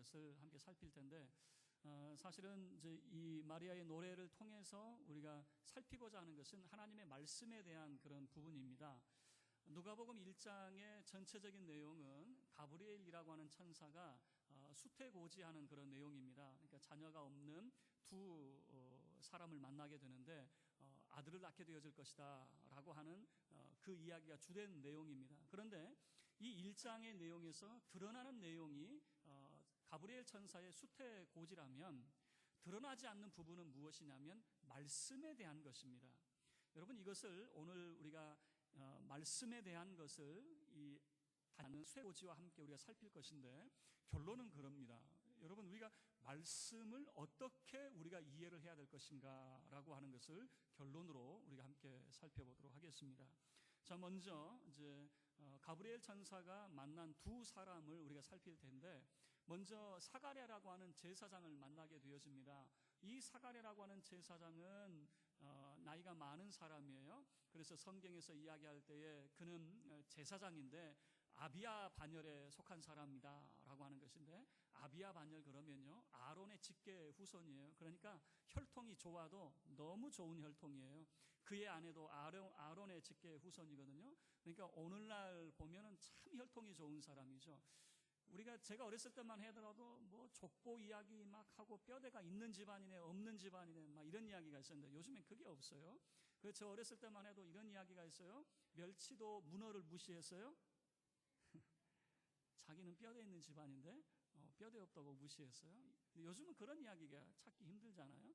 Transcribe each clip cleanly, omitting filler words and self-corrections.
것을 함께 살필 텐데, 사실은 이제 이 마리아의 노래를 통해서 우리가 살피고자 하는 것은 하나님의 말씀에 대한 그런 부분입니다. 누가복음 1장의 전체적인 내용은 가브리엘이라고 하는 천사가 수태고지하는 그런 내용입니다. 그러니까 자녀가 없는 두 사람을 만나게 되는데 아들을 낳게 되어질 것이다 라고 하는 그 이야기가 주된 내용입니다. 그런데 이 1장의 내용에서 드러나는 내용이 가브리엘 천사의 수태고지라면 드러나지 않는 부분은 무엇이냐면 말씀에 대한 것입니다. 여러분, 이것을 오늘 우리가 말씀에 대한 것을 이 수태고지와 함께 우리가 살필 것인데, 결론은 그럽니다. 여러분, 우리가 말씀을 어떻게 우리가 이해를 해야 될 것인가 라고 하는 것을 결론으로 우리가 함께 살펴보도록 하겠습니다. 자, 먼저 이제 가브리엘 천사가 만난 두 사람을 우리가 살필 텐데, 먼저 사가랴라고 하는 제사장을 만나게 되어집니다. 이 사가랴라고 하는 제사장은 나이가 많은 사람이에요. 그래서 성경에서 이야기할 때에 그는 제사장인데 아비야 반열에 속한 사람이다 라고 하는 것인데, 아비야 반열 그러면요, 아론의 직계 후손이에요. 그러니까 혈통이 좋아도 너무 좋은 혈통이에요. 그의 아내도 아론의 직계 후손이거든요. 그러니까 오늘날 보면은 참 혈통이 좋은 사람이죠. 제가 어렸을 때만 하더라도 뭐 족보 이야기 막 하고 뼈대가 있는 집안이네 없는 집안이네 막 이런 이야기가 있었는데, 요즘엔 그게 없어요. 그래서 저 어렸을 때만 해도 이런 이야기가 있어요. 멸치도 문어를 무시했어요. 자기는 뼈대 있는 집안인데 뼈대 없다고 무시했어요. 요즘은 그런 이야기가 찾기 힘들잖아요.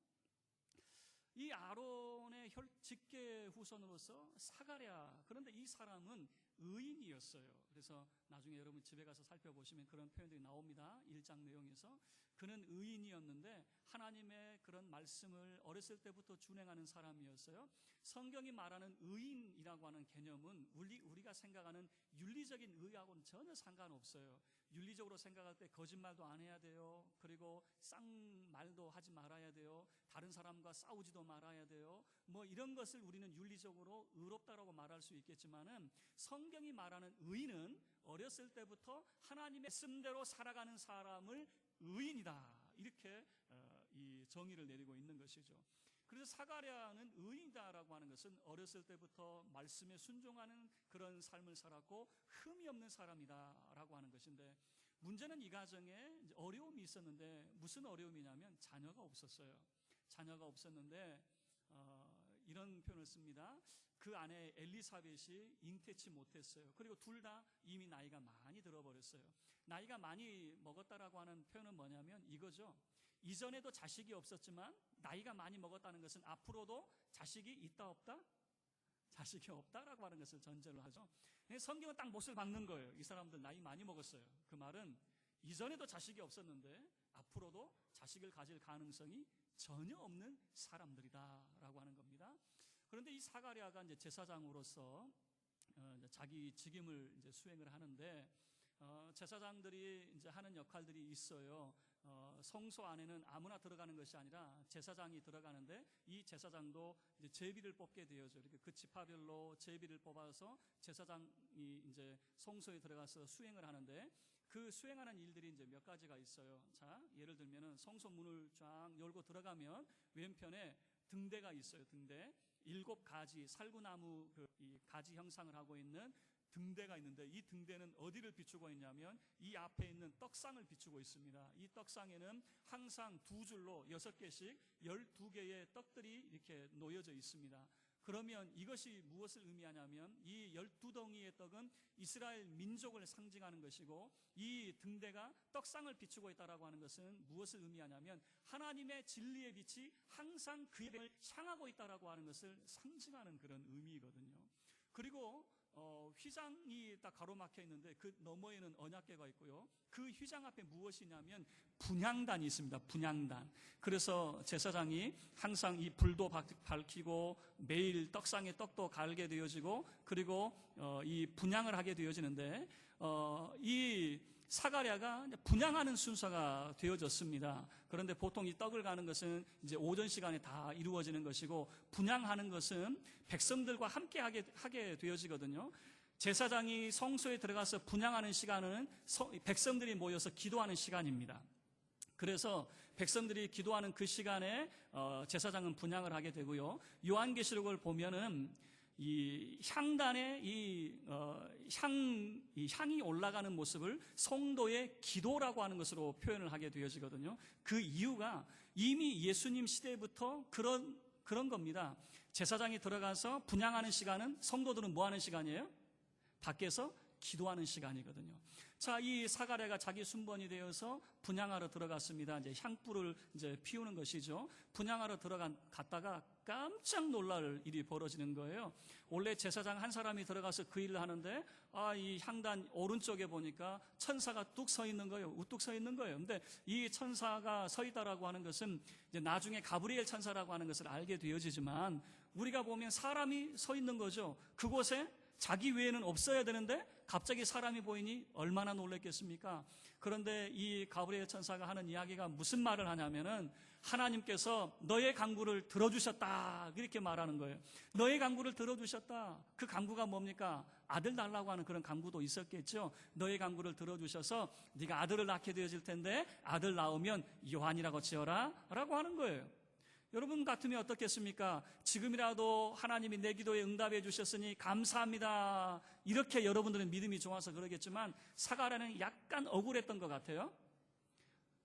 이 아론의 직계 후손으로서 사가랴, 그런데 이 사람은 의인이었어요. 그래서 나중에 여러분 집에 가서 살펴보시면 그런 표현들이 나옵니다. 1장 내용에서 그는 의인이었는데 하나님의 그런 말씀을 어렸을 때부터 준행하는 사람이었어요. 성경이 말하는 의인이라고 하는 개념은 우리가 생각하는 윤리적인 의하고는 전혀 상관없어요. 윤리적으로 생각할 때 거짓말도 안 해야 돼요. 그리고 쌍말도 하지 말아야 돼요. 다른 사람과 싸우지도 말아야 돼요. 뭐 이런 것을 우리는 윤리적으로 의롭다라고 말할 수 있겠지만은, 성경이 말하는 의인은 어렸을 때부터 하나님의 말씀대로 살아가는 사람을 의인이다, 이렇게 이 정의를 내리고 있는 것이죠. 그래서 사가랴는 의인이다라고 하는 것은 어렸을 때부터 말씀에 순종하는 그런 삶을 살았고 흠이 없는 사람이다라고 하는 것인데, 문제는 이 가정에 어려움이 있었는데, 무슨 어려움이냐면 자녀가 없었어요. 자녀가 없었는데 이런 표현을 씁니다. 그 아내 엘리사벳이 잉태치 못했어요. 그리고 둘 다 이미 나이가 많이 들어버렸어요. 나이가 많이 먹었다라고 하는 표현은 뭐냐면 이거죠. 이전에도 자식이 없었지만 나이가 많이 먹었다는 것은 앞으로도 자식이 있다 없다? 자식이 없다라고 하는 것을 전제로 하죠. 성경은 딱 못을 박는 거예요. 이 사람들 나이 많이 먹었어요. 그 말은 이전에도 자식이 없었는데 앞으로도 자식을 가질 가능성이 전혀 없는 사람들이다라고 하는 겁니다. 그런데 이 사가랴가 이제 제사장으로서 자기 직임을 이제 수행을 하는데, 제사장들이 이제 하는 역할들이 있어요. 성소 안에는 아무나 들어가는 것이 아니라 제사장이 들어가는데, 이 제사장도 이제 제비를 뽑게 되어져. 이렇게 그 지파별로 제비를 뽑아서 제사장이 이제 성소에 들어가서 수행을 하는데, 그 수행하는 일들이 이제 몇 가지가 있어요. 자, 예를 들면은 성소 문을 쫙 열고 들어가면 왼편에 등대가 있어요. 등대 7가지 살구나무 이 가지 형상을 하고 있는 등대가 있는데, 이 등대는 어디를 비추고 있냐면 이 앞에 있는 떡상을 비추고 있습니다. 이 떡상에는 항상 두 줄로 6개씩 12개의 떡들이 이렇게 놓여져 있습니다. 그러면 이것이 무엇을 의미하냐면, 이 12덩이의 떡은 이스라엘 민족을 상징하는 것이고, 이 등대가 떡상을 비추고 있다라고 하는 것은 무엇을 의미하냐면 하나님의 진리의 빛이 항상 그에게 향하고 있다라고 하는 것을 상징하는 그런 의미거든요. 그리고 휘장이 딱 가로막혀 있는데 그 너머에는 언약궤가 있고요. 그 휘장 앞에 무엇이냐면 분향단이 있습니다. 분향단. 그래서 제사장이 항상 이 불도 밝히고 매일 떡상에 떡도 갈게 되어지고, 그리고 이 분향을 하게 되어지는데, 이 사가랴가 분향하는 순서가 되어졌습니다. 그런데 보통 이 떡을 가는 것은 이제 오전 시간에 다 이루어지는 것이고, 분향하는 것은 백성들과 함께 하게 되어지거든요. 제사장이 성소에 들어가서 분향하는 시간은 백성들이 모여서 기도하는 시간입니다. 그래서 백성들이 기도하는 그 시간에 제사장은 분향을 하게 되고요. 요한계시록을 보면은 이 향단에 향이 올라가는 모습을 성도의 기도라고 하는 것으로 표현을 하게 되어지거든요. 그 이유가 이미 예수님 시대부터 그런 겁니다. 제사장이 들어가서 분향하는 시간은 성도들은 뭐 하는 시간이에요? 밖에서 기도하는 시간이거든요. 자, 이 사가랴가 자기 순번이 되어서 분향하러 들어갔습니다. 이제 향불을 이제 피우는 것이죠. 분향하러 갔다가 깜짝 놀랄 일이 벌어지는 거예요. 원래 제사장 한 사람이 들어가서 그 일을 하는데, 이 향단 오른쪽에 보니까 천사가 뚝 서 있는 거예요. 우뚝 서 있는 거예요. 근데 이 천사가 서 있다라고 하는 것은 이제 나중에 가브리엘 천사라고 하는 것을 알게 되어지지만, 우리가 보면 사람이 서 있는 거죠. 그곳에 자기 외에는 없어야 되는데 갑자기 사람이 보이니 얼마나 놀랐겠습니까? 그런데 이 가브리엘 천사가 하는 이야기가 무슨 말을 하냐면은, 하나님께서 너의 간구를 들어주셨다, 이렇게 말하는 거예요. 너의 간구를 들어주셨다. 그 간구가 뭡니까? 아들 달라고 하는 그런 간구도 있었겠죠. 너의 간구를 들어주셔서 네가 아들을 낳게 되어질 텐데 아들 낳으면 요한이라고 지어라 라고 하는 거예요. 여러분 같으면 어떻겠습니까? 지금이라도 하나님이 내 기도에 응답해 주셨으니 감사합니다, 이렇게 여러분들은 믿음이 좋아서 그러겠지만, 사가랴는 약간 억울했던 것 같아요.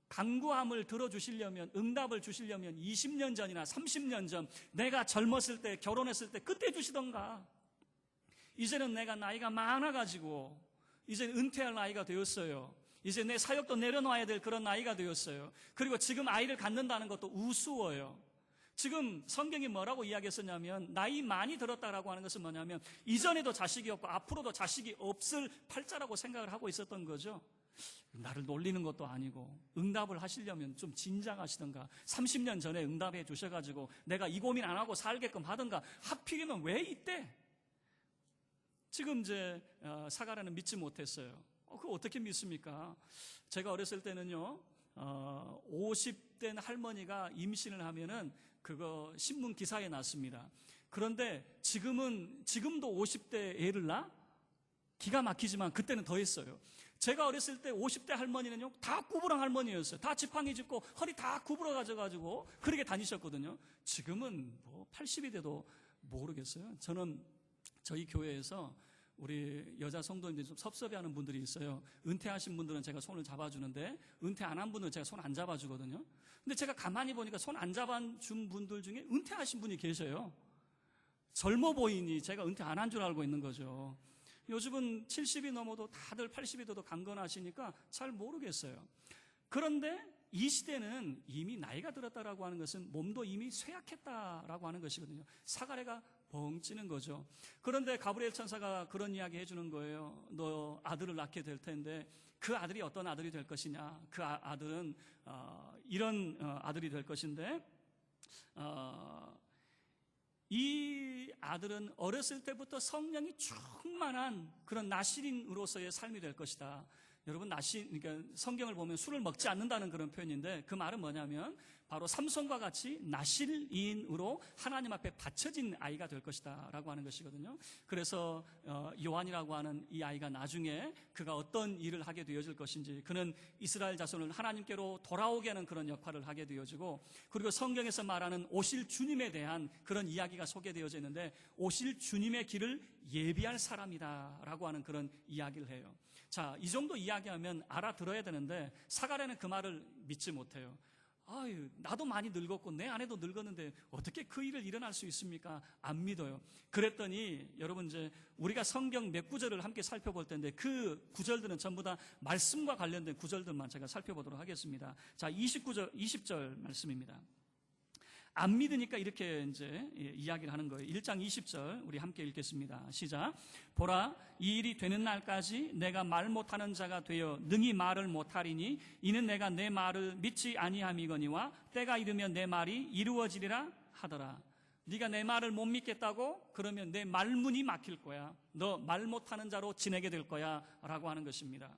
간구함을 들어주시려면, 응답을 주시려면 20년 전이나 30년 전 내가 젊었을 때, 결혼했을 때 그때 주시던가. 이제는 내가 나이가 많아가지고 이제 은퇴할 나이가 되었어요. 이제 내 사역도 내려놔야 될 그런 나이가 되었어요. 그리고 지금 아이를 갖는다는 것도 우스워요. 지금 성경이 뭐라고 이야기했었냐면, 나이 많이 들었다라고 하는 것은 뭐냐면 이전에도 자식이 없고 앞으로도 자식이 없을 팔자라고 생각을 하고 있었던 거죠. 나를 놀리는 것도 아니고 응답을 하시려면 좀 진작하시던가, 30년 전에 응답해 주셔가지고 내가 이 고민 안 하고 살게끔 하던가. 하필이면 왜 이때? 지금 이제 사가랴는 믿지 못했어요. 그거 어떻게 믿습니까? 제가 어렸을 때는요, 50된 할머니가 임신을 하면은 그거 신문 기사에 났습니다. 그런데 지금도 50대 애를 낳아? 기가 막히지만 그때는 더 했어요. 제가 어렸을 때 50대 할머니는요, 다 구부렁 할머니였어요. 다 지팡이 짚고 허리 다 구부러 가져가지고 그렇게 다니셨거든요. 지금은 뭐 80이 돼도 모르겠어요. 저는 저희 교회에서 우리 여자 성도님들이 좀 섭섭해하는 분들이 있어요. 은퇴하신 분들은 제가 손을 잡아주는데 은퇴 안 한 분들은 제가 손 안 잡아주거든요. 근데 제가 가만히 보니까 손 안 잡아준 분들 중에 은퇴하신 분이 계셔요. 젊어 보이니 제가 은퇴 안 한 줄 알고 있는 거죠. 요즘은 70이 넘어도 다들 80이 돼도 강건하시니까 잘 모르겠어요. 그런데 이 시대는 이미 나이가 들었다라고 하는 것은 몸도 이미 쇠약했다라고 하는 것이거든요. 사가랴가 벙찌는 거죠. 그런데 가브리엘 천사가 그런 이야기 해주는 거예요. 너 아들을 낳게 될 텐데 그 아들이 어떤 아들이 될 것이냐. 그 아들은 이런 아들이 될 것인데, 이 아들은 어렸을 때부터 성령이 충만한 그런 나실인으로서의 삶이 될 것이다. 여러분, 그러니까 성경을 보면 술을 먹지 않는다는 그런 표현인데, 그 말은 뭐냐면 바로 삼손과 같이 나실인으로 하나님 앞에 바쳐진 아이가 될 것이다 라고 하는 것이거든요. 그래서 요한이라고 하는 이 아이가 나중에 그가 어떤 일을 하게 되어질 것인지, 그는 이스라엘 자손을 하나님께로 돌아오게 하는 그런 역할을 하게 되어지고, 그리고 성경에서 말하는 오실 주님에 대한 그런 이야기가 소개되어져 있는데, 오실 주님의 길을 예비할 사람이다 라고 하는 그런 이야기를 해요. 자, 이 정도 이야기하면 알아들어야 되는데 사가랴는 그 말을 믿지 못해요. 아유, 나도 많이 늙었고 내 아내도 늙었는데 어떻게 그 일을 일어날 수 있습니까? 안 믿어요. 그랬더니 여러분, 이제 우리가 성경 몇 구절을 함께 살펴볼 텐데 그 구절들은 전부 다 말씀과 관련된 구절들만 제가 살펴보도록 하겠습니다. 자, 20절 말씀입니다. 안 믿으니까 이렇게 이제 이야기를 하는 거예요. 1장 20절 우리 함께 읽겠습니다. 시작. 보라, 이 일이 되는 날까지 내가 말 못하는 자가 되어 능히 말을 못하리니 이는 내가 내 말을 믿지 아니함이거니와 때가 이르면 내 말이 이루어지리라 하더라. 네가 내 말을 못 믿겠다고? 그러면 내 말문이 막힐 거야. 너 말 못하는 자로 지내게 될 거야 라고 하는 것입니다.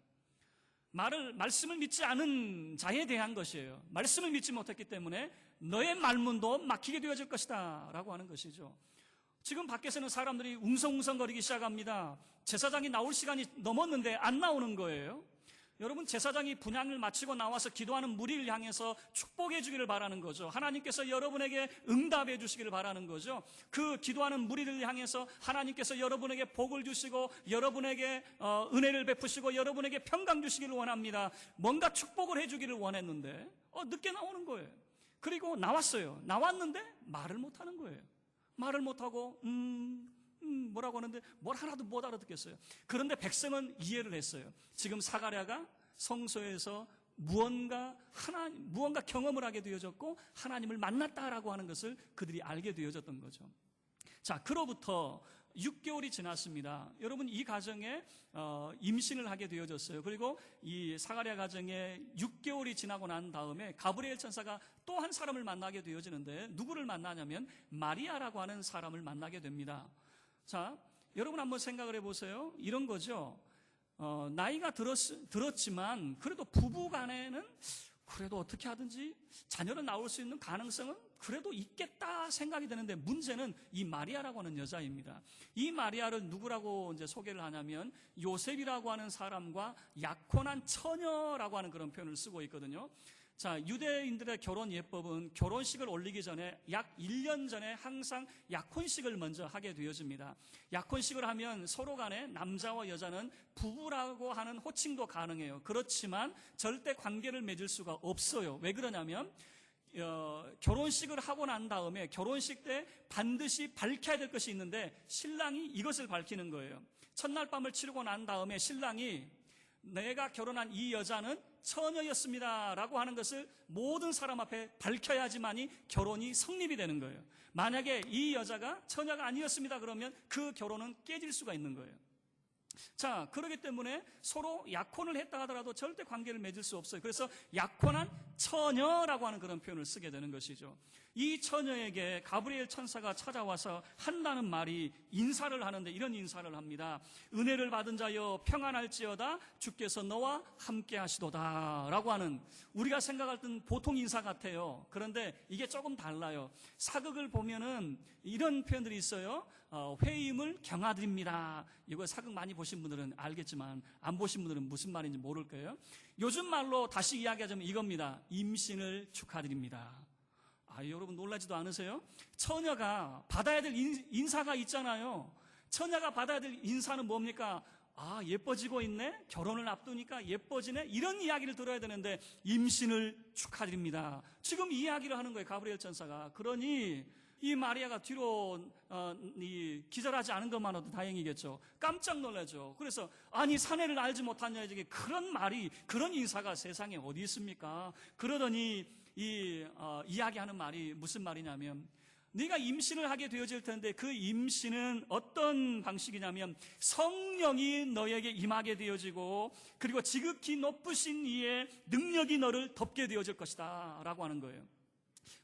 말씀을 믿지 않은 자에 대한 것이에요. 말씀을 믿지 못했기 때문에 너의 말문도 막히게 되어질 것이다 라고 하는 것이죠. 지금 밖에서는 사람들이 웅성웅성거리기 시작합니다. 제사장이 나올 시간이 넘었는데 안 나오는 거예요. 여러분, 제사장이 분향을 마치고 나와서 기도하는 무리를 향해서 축복해 주기를 바라는 거죠. 하나님께서 여러분에게 응답해 주시기를 바라는 거죠. 그 기도하는 무리를 향해서 하나님께서 여러분에게 복을 주시고 여러분에게 은혜를 베푸시고 여러분에게 평강 주시기를 원합니다. 뭔가 축복을 해 주기를 원했는데 늦게 나오는 거예요. 그리고 나왔는데 말을 못하는 거예요. 말을 못하고 뭐라고 하는데 뭘 하나도 못 알아듣겠어요. 그런데 백성은 이해를 했어요. 지금 사가랴가 성소에서 무언가 경험을 하게 되어졌고 하나님을 만났다라고 하는 것을 그들이 알게 되어졌던 거죠. 자, 그로부터 6개월이 지났습니다. 여러분, 이 가정에 임신을 하게 되어졌어요. 그리고 이 사가랴 가정에 6개월이 지나고 난 다음에 가브리엘 천사가 또 한 사람을 만나게 되어지는데 누구를 만나냐면 마리아라고 하는 사람을 만나게 됩니다. 자, 여러분 한번 생각을 해보세요. 이런 거죠. 나이가 들었지만 그래도 부부 간에는 그래도 어떻게 하든지 자녀를 낳을 수 있는 가능성은 그래도 있겠다 생각이 되는데 문제는 이 마리아라고 하는 여자입니다. 이 마리아를 누구라고 이제 소개를 하냐면 요셉이라고 하는 사람과 약혼한 처녀라고 하는 그런 표현을 쓰고 있거든요. 자, 유대인들의 결혼 예법은 결혼식을 올리기 전에 약 1년 전에 항상 약혼식을 먼저 하게 되어집니다. 약혼식을 하면 서로 간에 남자와 여자는 부부라고 하는 호칭도 가능해요. 그렇지만 절대 관계를 맺을 수가 없어요. 왜 그러냐면 결혼식을 하고 난 다음에 결혼식 때 반드시 밝혀야 될 것이 있는데 신랑이 이것을 밝히는 거예요. 첫날 밤을 치르고 난 다음에 신랑이 내가 결혼한 이 여자는 처녀였습니다 라고 하는 것을 모든 사람 앞에 밝혀야지만이 결혼이 성립이 되는 거예요. 만약에 이 여자가 처녀가 아니었습니다 그러면 그 결혼은 깨질 수가 있는 거예요. 자, 그렇기 때문에 서로 약혼을 했다 하더라도 절대 관계를 맺을 수 없어요. 그래서 약혼한 처녀라고 하는 그런 표현을 쓰게 되는 것이죠. 이 처녀에게 가브리엘 천사가 찾아와서 한다는 말이 인사를 하는데 이런 인사를 합니다. 은혜를 받은 자여 평안할지어다 주께서 너와 함께 하시도다 라고 하는, 우리가 생각할 때는 보통 인사 같아요. 그런데 이게 조금 달라요. 사극을 보면은 이런 표현들이 있어요. 회임을 경하드립니다. 이거 사극 많이 보신 분들은 알겠지만 안 보신 분들은 무슨 말인지 모를 거예요. 요즘 말로 다시 이야기하자면 이겁니다. 임신을 축하드립니다. 여러분 놀라지도 않으세요? 처녀가 받아야 될 인사가 있잖아요. 처녀가 받아야 될 인사는 뭡니까? 예뻐지고 있네? 결혼을 앞두니까 예뻐지네? 이런 이야기를 들어야 되는데 임신을 축하드립니다. 지금 이 이야기를 하는 거예요, 가브리엘 천사가. 그러니 이 마리아가 뒤로 기절하지 않은 것만으로도 다행이겠죠. 깜짝 놀라죠. 그래서 사내를 알지 못한 여자에게 그런 말이, 그런 인사가 세상에 어디 있습니까? 그러더니 이야기하는 말이 무슨 말이냐면, 네가 임신을 하게 되어질 텐데 그 임신은 어떤 방식이냐면 성령이 너에게 임하게 되어지고 그리고 지극히 높으신 이의 능력이 너를 덮게 되어질 것이다 라고 하는 거예요.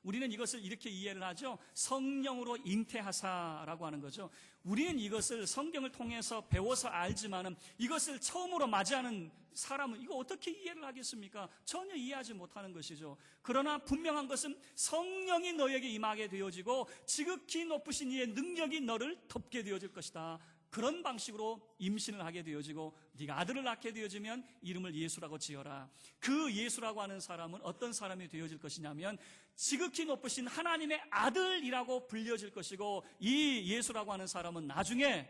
우리는 이것을 이렇게 이해를 하죠. 성령으로 잉태하사라고 하는 거죠. 우리는 이것을 성경을 통해서 배워서 알지만은 이것을 처음으로 맞이하는 사람은 이거 어떻게 이해를 하겠습니까? 전혀 이해하지 못하는 것이죠. 그러나 분명한 것은 성령이 너에게 임하게 되어지고 지극히 높으신 이의 능력이 너를 덮게 되어질 것이다. 그런 방식으로 임신을 하게 되어지고 네가 아들을 낳게 되어지면 이름을 예수라고 지어라. 그 예수라고 하는 사람은 어떤 사람이 되어질 것이냐면 지극히 높으신 하나님의 아들이라고 불려질 것이고, 이 예수라고 하는 사람은 나중에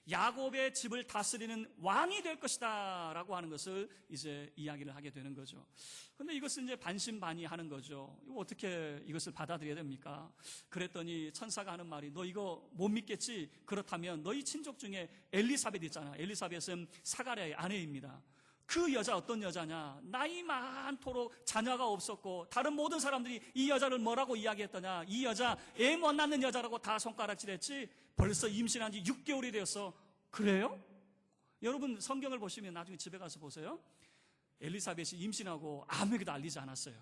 야곱의 집을 다스리는 왕이 될 것이다 라고 하는 것을 이제 이야기를 하게 되는 거죠. 근데 이것을 이제 반신반의하는 거죠. 이거 어떻게 이것을 받아들여야 됩니까? 그랬더니 천사가 하는 말이, 너 이거 못 믿겠지? 그렇다면 너희 친족 중에 엘리사벳 있잖아. 엘리사벳은 사가랴의 아내입니다. 그 여자 어떤 여자냐? 나이 많도록 자녀가 없었고 다른 모든 사람들이 이 여자를 뭐라고 이야기했더냐? 이 여자 애 못 낳는 여자라고 다 손가락질했지 벌써 임신한 지 6개월이 되었어. 그래요? 여러분 성경을 보시면 나중에 집에 가서 보세요. 엘리사벳이 임신하고 아무에게도 알리지 않았어요.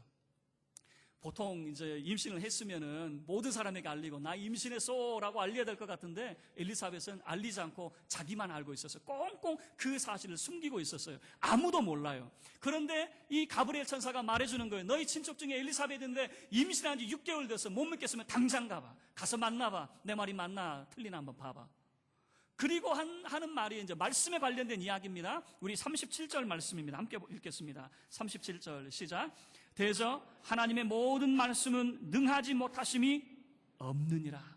보통 이제 임신을 했으면은 모든 사람에게 알리고 나 임신했어라고 알려야 될 것 같은데 엘리사벳은 알리지 않고 자기만 알고 있었어요. 꽁꽁 그 사실을 숨기고 있었어요. 아무도 몰라요. 그런데 이 가브리엘 천사가 말해주는 거예요. 너희 친척 중에 엘리사벳인데 임신한 지 6개월 됐어. 못 믿겠으면 당장 가봐. 가서 만나봐. 내 말이 맞나 틀리나 한번 봐봐. 그리고 하는 말이 이제 말씀에 관련된 이야기입니다. 우리 37절 말씀입니다. 함께 읽겠습니다. 37절 시작. 대저 하나님의 모든 말씀은 능하지 못하심이 없느니라.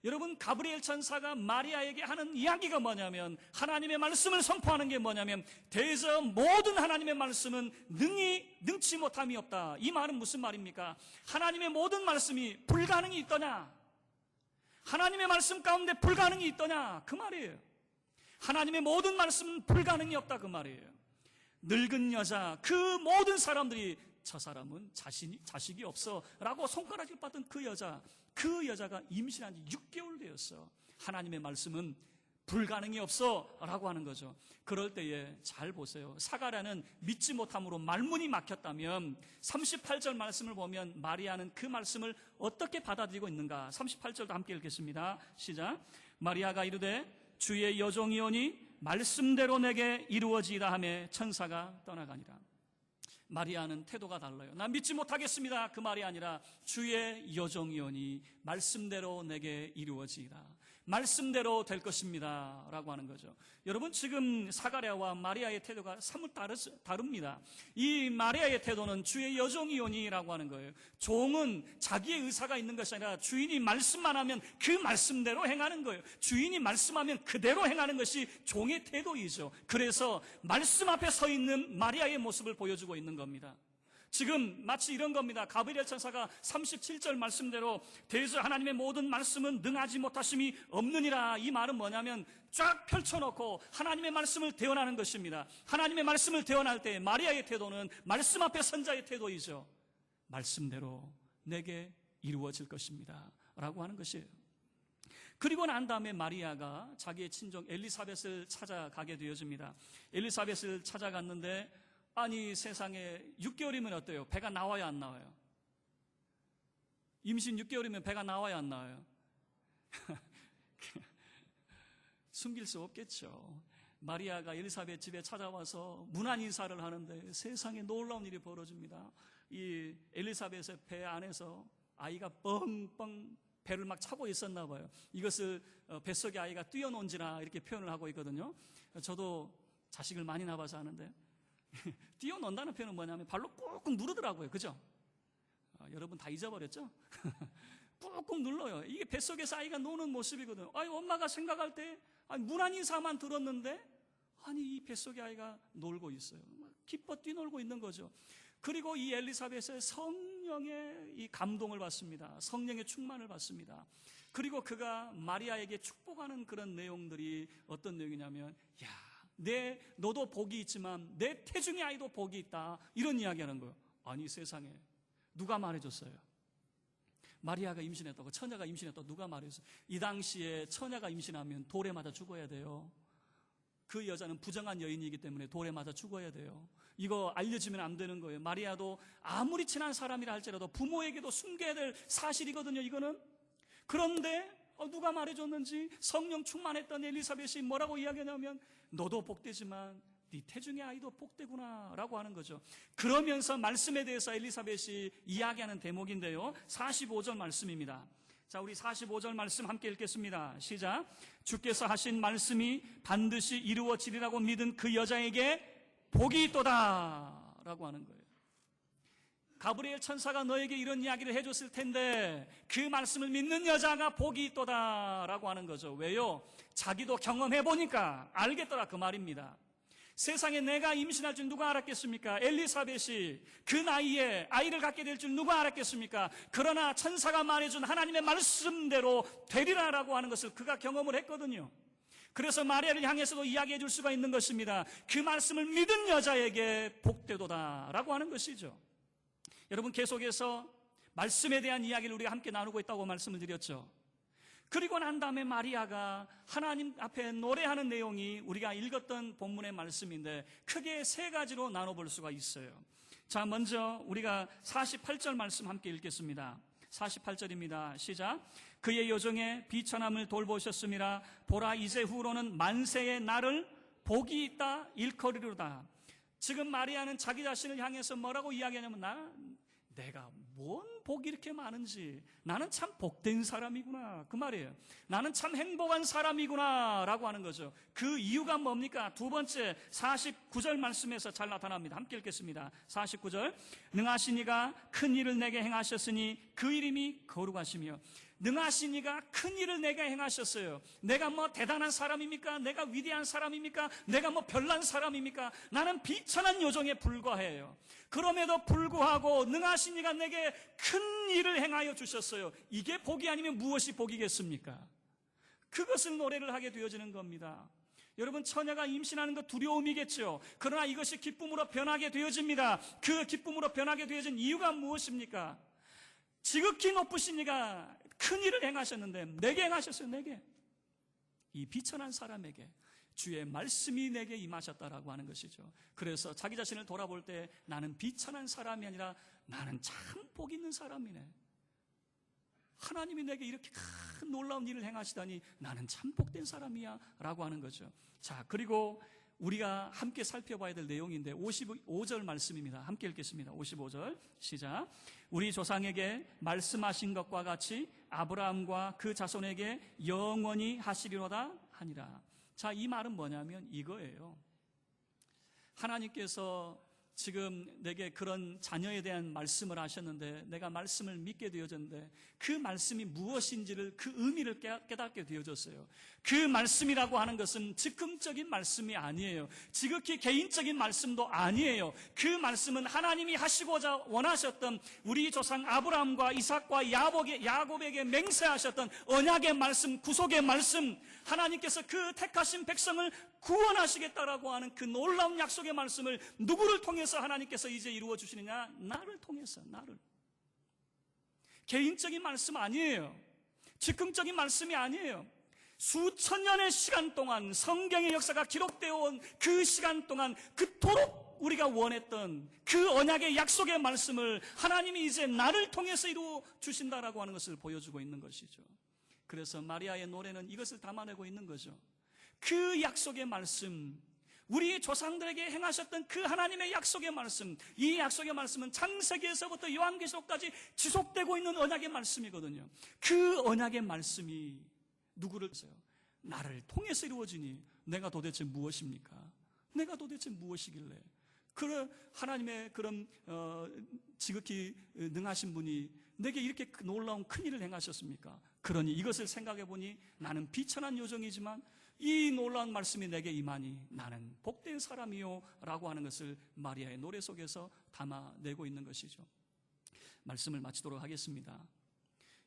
여러분, 가브리엘 천사가 마리아에게 하는 이야기가 뭐냐면, 하나님의 말씀을 선포하는 게 뭐냐면, 대저 모든 하나님의 말씀은 능치 못함이 없다. 이 말은 무슨 말입니까? 하나님의 모든 말씀이 불가능이 있더냐? 하나님의 말씀 가운데 불가능이 있더냐? 그 말이에요. 하나님의 모든 말씀은 불가능이 없다, 그 말이에요. 늙은 여자, 그 모든 사람들이 저 사람은 자식이 없어 라고 손가락질 받던 그 여자가 임신한 지 6개월 되었어. 하나님의 말씀은 불가능이 없어 라고 하는 거죠. 그럴 때에 잘 보세요. 사가랴는 믿지 못함으로 말문이 막혔다면 38절 말씀을 보면 마리아는 그 말씀을 어떻게 받아들이고 있는가. 38절도 함께 읽겠습니다. 시작. 마리아가 이르되 주의 여종이오니 말씀대로 내게 이루어지이다 하며 천사가 떠나가니라. 마리아는 태도가 달라요. 난 믿지 못하겠습니다, 그 말이 아니라 주의 여종이오니 말씀대로 내게 이루어지이다. 말씀대로 될 것입니다 라고 하는 거죠. 여러분, 지금 사가랴와 마리아의 태도가 사뭇 다릅니다. 이 마리아의 태도는 주의 여종이오니 라고 하는 거예요. 종은 자기의 의사가 있는 것이 아니라 주인이 말씀만 하면 그 말씀대로 행하는 거예요. 주인이 말씀하면 그대로 행하는 것이 종의 태도이죠. 그래서 말씀 앞에 서 있는 마리아의 모습을 보여주고 있는 겁니다. 지금 마치 이런 겁니다. 가브리엘 천사가 37절 말씀대로 대저 하나님의 모든 말씀은 능하지 못하심이 없느니라. 이 말은 뭐냐면 쫙 펼쳐놓고 하나님의 말씀을 대언하는 것입니다. 하나님의 말씀을 대언할 때 마리아의 태도는 말씀 앞에 선자의 태도이죠. 말씀대로 내게 이루어질 것입니다 라고 하는 것이에요. 그리고 난 다음에 마리아가 자기의 친정 엘리사벳을 찾아가게 되어집니다. 엘리사벳을 찾아갔는데, 아니 세상에 6개월이면 어때요? 배가 나와요, 안 나와요? 임신 6개월이면 배가 나와요, 안 나와요? 숨길 수 없겠죠. 마리아가 엘리사벳 집에 찾아와서 문안 인사를 하는데 세상에 놀라운 일이 벌어집니다. 이 엘리사벳의 배 안에서 아이가 뻥뻥 배를 막 차고 있었나 봐요. 이것을 뱃속에 아이가 뛰어논지라 이렇게 표현을 하고 있거든요. 저도 자식을 많이 낳아서 아는데 뛰어논다는 표현은 뭐냐면 발로 꾹꾹 누르더라고요. 그죠? 여러분 다 잊어버렸죠? 꾹꾹 눌러요. 이게 뱃속에서 아이가 노는 모습이거든요. 아니, 엄마가 생각할 때 문안 인사만 들었는데 이 뱃속에 아이가 놀고 있어요. 기뻐 뛰놀고 있는 거죠. 그리고 이 엘리사벳의 성령의 이 감동을 받습니다. 성령의 충만을 받습니다. 그리고 그가 마리아에게 축복하는 그런 내용들이 어떤 내용이냐면, 너도 복이 있지만 내 태중의 아이도 복이 있다, 이런 이야기하는 거예요. 아니 세상에, 누가 말해줬어요? 마리아가 임신했다고, 처녀가 임신했다고 누가 말해줬어요? 이 당시에 처녀가 임신하면 돌에 맞아 죽어야 돼요. 그 여자는 부정한 여인이기 때문에 돌에 맞아 죽어야 돼요. 이거 알려지면 안 되는 거예요. 마리아도 아무리 친한 사람이라 할지라도 부모에게도 숨겨야 될 사실이거든요, 이거는. 그런데 누가 말해줬는지 성령 충만했던 엘리사벳이 뭐라고 이야기하냐면, 너도 복되지만 네 태중의 아이도 복되구나 라고 하는 거죠. 그러면서 말씀에 대해서 엘리사벳이 이야기하는 대목인데요, 45절 말씀입니다. 자, 우리 45절 말씀 함께 읽겠습니다. 시작. 주께서 하신 말씀이 반드시 이루어지리라고 믿은 그 여자에게 복이 있도다 라고 하는 거예요. 가브리엘 천사가 너에게 이런 이야기를 해줬을 텐데 그 말씀을 믿는 여자가 복이 있도다 라고 하는 거죠. 왜요? 자기도 경험해보니까 알겠더라, 그 말입니다. 세상에 내가 임신할 줄 누가 알았겠습니까? 엘리사벳이 그 나이에 아이를 갖게 될 줄 누가 알았겠습니까? 그러나 천사가 말해준 하나님의 말씀대로 되리라라고 하는 것을 그가 경험을 했거든요. 그래서 마리아를 향해서도 이야기해 줄 수가 있는 것입니다. 그 말씀을 믿은 여자에게 복되도다라고 하는 것이죠. 여러분, 계속해서 말씀에 대한 이야기를 우리가 함께 나누고 있다고 말씀을 드렸죠. 그리고 난 다음에 마리아가 하나님 앞에 노래하는 내용이 우리가 읽었던 본문의 말씀인데 크게 세 가지로 나눠볼 수가 있어요. 자, 먼저 우리가 48절 말씀 함께 읽겠습니다. 48절입니다. 시작. 그의 여종의 비천함을 돌보셨음이라. 보라, 이제 후로는 만세의 날을 복이 있다 일컬이로다. 지금 마리아는 자기 자신을 향해서 뭐라고 이야기하냐면, 내가 뭔 복이 이렇게 많은지, 나는 참 복된 사람이구나, 그 말이에요. 나는 참 행복한 사람이구나 라고 하는 거죠. 그 이유가 뭡니까? 두 번째 49절 말씀에서 잘 나타납니다. 함께 읽겠습니다. 49절, 능하신 이가 큰 일을 내게 행하셨으니 그 이름이 거룩하시며. 능하신 이가 큰 일을 내게 행하셨어요. 내가 뭐 대단한 사람입니까? 내가 위대한 사람입니까? 내가 뭐 별난 사람입니까? 나는 비천한 요정에 불과해요. 그럼에도 불구하고 능하신 이가 내게 큰 일을 행하여 주셨어요. 이게 복이 아니면 무엇이 복이겠습니까? 그것을 노래를 하게 되어지는 겁니다. 여러분, 처녀가 임신하는 것 두려움이겠죠. 그러나 이것이 기쁨으로 변하게 되어집니다. 그 기쁨으로 변하게 되어진 이유가 무엇입니까? 지극히 높으신 이가 큰 일을 행하셨는데 내게 행하셨어요. 내게, 이 비천한 사람에게 주의 말씀이 내게 임하셨다라고 하는 것이죠. 그래서 자기 자신을 돌아볼 때 나는 비천한 사람이 아니라 나는 참 복 있는 사람이네, 하나님이 내게 이렇게 큰 놀라운 일을 행하시다니 나는 참 복된 사람이야 라고 하는 거죠. 자, 그리고 우리가 함께 살펴봐야 될 내용인데 55절 말씀입니다. 함께 읽겠습니다. 55절 시작. 우리 조상에게 말씀하신 것과 같이 아브라함과 그 자손에게 영원히 하시리로다 하니라. 자, 이 말은 뭐냐면 이거예요. 하나님께서 지금 내게 그런 자녀에 대한 말씀을 하셨는데 내가 말씀을 믿게 되어졌는데 그 말씀이 무엇인지를, 그 의미를 깨닫게 되어졌어요. 그 말씀이라고 하는 것은 즉흥적인 말씀이 아니에요. 지극히 개인적인 말씀도 아니에요. 그 말씀은 하나님이 하시고자 원하셨던 우리 조상 아브라함과 이삭과 야곱에게 맹세하셨던 언약의 말씀, 구속의 말씀, 하나님께서 그 택하신 백성을 구원하시겠다라고 하는 그 놀라운 약속의 말씀을 누구를 통해서 하나님께서 이제 이루어 주시느냐? 나를 통해서. 나를. 개인적인 말씀 아니에요. 즉흥적인 말씀이 아니에요. 수천 년의 시간 동안 성경의 역사가 기록되어 온 그 시간 동안 그토록 우리가 원했던 그 언약의 약속의 말씀을 하나님이 이제 나를 통해서 이루어 주신다라고 하는 것을 보여주고 있는 것이죠. 그래서 마리아의 노래는 이것을 담아내고 있는 거죠. 그 약속의 말씀, 우리 조상들에게 행하셨던 그 하나님의 약속의 말씀, 이 약속의 말씀은 창세기에서부터 요한계시록까지 지속되고 있는 언약의 말씀이거든요. 그 언약의 말씀이 누구를 써요? 나를 통해서 이루어지니 내가 도대체 무엇입니까? 내가 도대체 무엇이길래 그런 하나님의 그런 지극히 능하신 분이 내게 이렇게 놀라운 큰 일을 행하셨습니까? 그러니 이것을 생각해 보니 나는 비천한 요정이지만 이 놀라운 말씀이 내게 임하니 나는 복된 사람이요 라고 하는 것을 마리아의 노래 속에서 담아내고 있는 것이죠. 말씀을 마치도록 하겠습니다.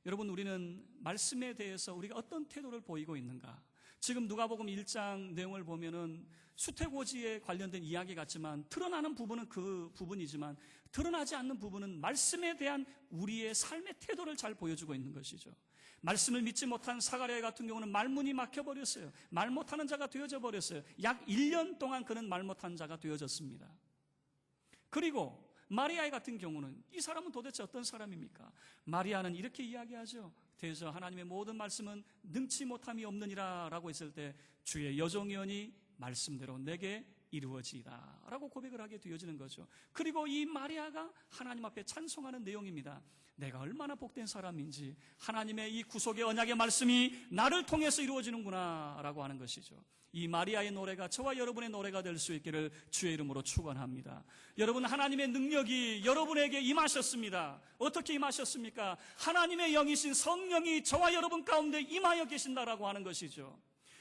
여러분, 우리는 말씀에 대해서 우리가 어떤 태도를 보이고 있는가? 지금 누가복음 1장 내용을 보면은 수태고지에 관련된 이야기 같지만 드러나는 부분은 그 부분이지만 드러나지 않는 부분은 말씀에 대한 우리의 삶의 태도를 잘 보여주고 있는 것이죠. 말씀을 믿지 못한 사가랴 같은 경우는 말문이 막혀버렸어요. 말 못하는 자가 되어져 버렸어요. 약 1년 동안 그는 말 못한 자가 되어졌습니다. 그리고 마리아 같은 경우는 이 사람은 도대체 어떤 사람입니까? 마리아는 이렇게 이야기하죠. 대저 하나님의 모든 말씀은 능치 못함이 없느니라 라고 했을 때 주의 여종이오니 말씀대로 내게 이루어지이다 라고 고백을 하게 되어지는 거죠. 그리고 이 마리아가 하나님 앞에 찬송하는 내용입니다. 내가 얼마나 복된 사람인지, 하나님의 이 구속의 언약의 말씀이 나를 통해서 이루어지는구나 라고 하는 것이죠. 이 마리아의 노래가 저와 여러분의 노래가 될 수 있기를 주의 이름으로 축원합니다. 여러분, 하나님의 능력이 여러분에게 임하셨습니다. 어떻게 임하셨습니까? 하나님의 영이신 성령이 저와 여러분 가운데 임하여 계신다라고 하는 것이죠.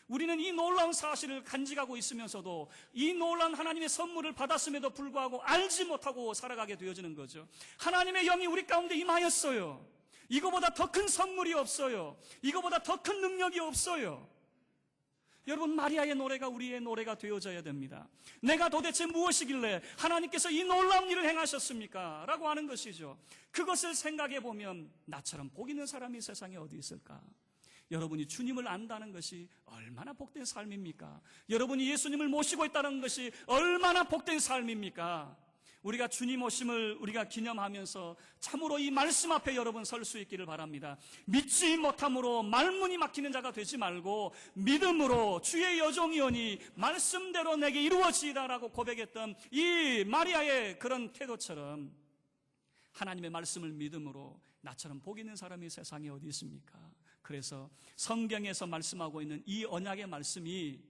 우리는 이 놀라운 사실을 간직하고 있으면서도 이 놀라운 하나님의 선물을 받았음에도 불구하고 알지 못하고 살아가게 되어지는 거죠. 하나님의 영이 우리 가운데 임하였어요. 이거보다 더 큰 선물이 없어요. 이거보다 더 큰 능력이 없어요. 여러분, 마리아의 노래가 우리의 노래가 되어져야 됩니다. 내가 도대체 무엇이길래 하나님께서 이 놀라운 일을 행하셨습니까? 라고 하는 것이죠. 그것을 생각해 보면 나처럼 복 있는 사람이 세상에 어디 있을까? 여러분이 주님을 안다는 것이 얼마나 복된 삶입니까? 여러분이 예수님을 모시고 있다는 것이 얼마나 복된 삶입니까? 우리가 주님 오심을 우리가 기념하면서 참으로 이 말씀 앞에 여러분 설 수 있기를 바랍니다. 믿지 못함으로 말문이 막히는 자가 되지 말고 믿음으로 주의 여종이오니 말씀대로 내게 이루어지이다라고 고백했던 이 마리아의 그런 태도처럼 하나님의 말씀을 믿음으로 나처럼 복 있는 사람이 세상에 어디 있습니까? 그래서 성경에서 말씀하고 있는 이 언약의 말씀이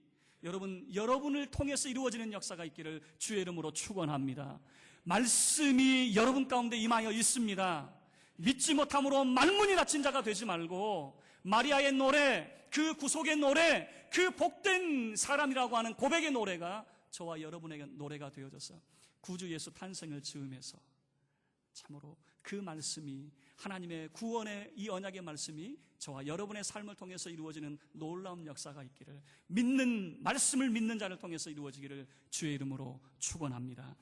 여러분을 통해서 이루어지는 역사가 있기를 주의 이름으로 축원합니다. 말씀이 여러분 가운데 임하여 있습니다. 믿지 못함으로 말문이 닫힌 자가 되지 말고 마리아의 노래, 그 구속의 노래, 그 복된 사람이라고 하는 고백의 노래가 저와 여러분에게 노래가 되어져서 구주 예수 탄생을 즈음해서 참으로 그 말씀이 하나님의 구원의 이 언약의 말씀이 저와 여러분의 삶을 통해서 이루어지는 놀라운 역사가 있기를, 말씀을 믿는 자를 통해서 이루어지기를 주의 이름으로 축원합니다.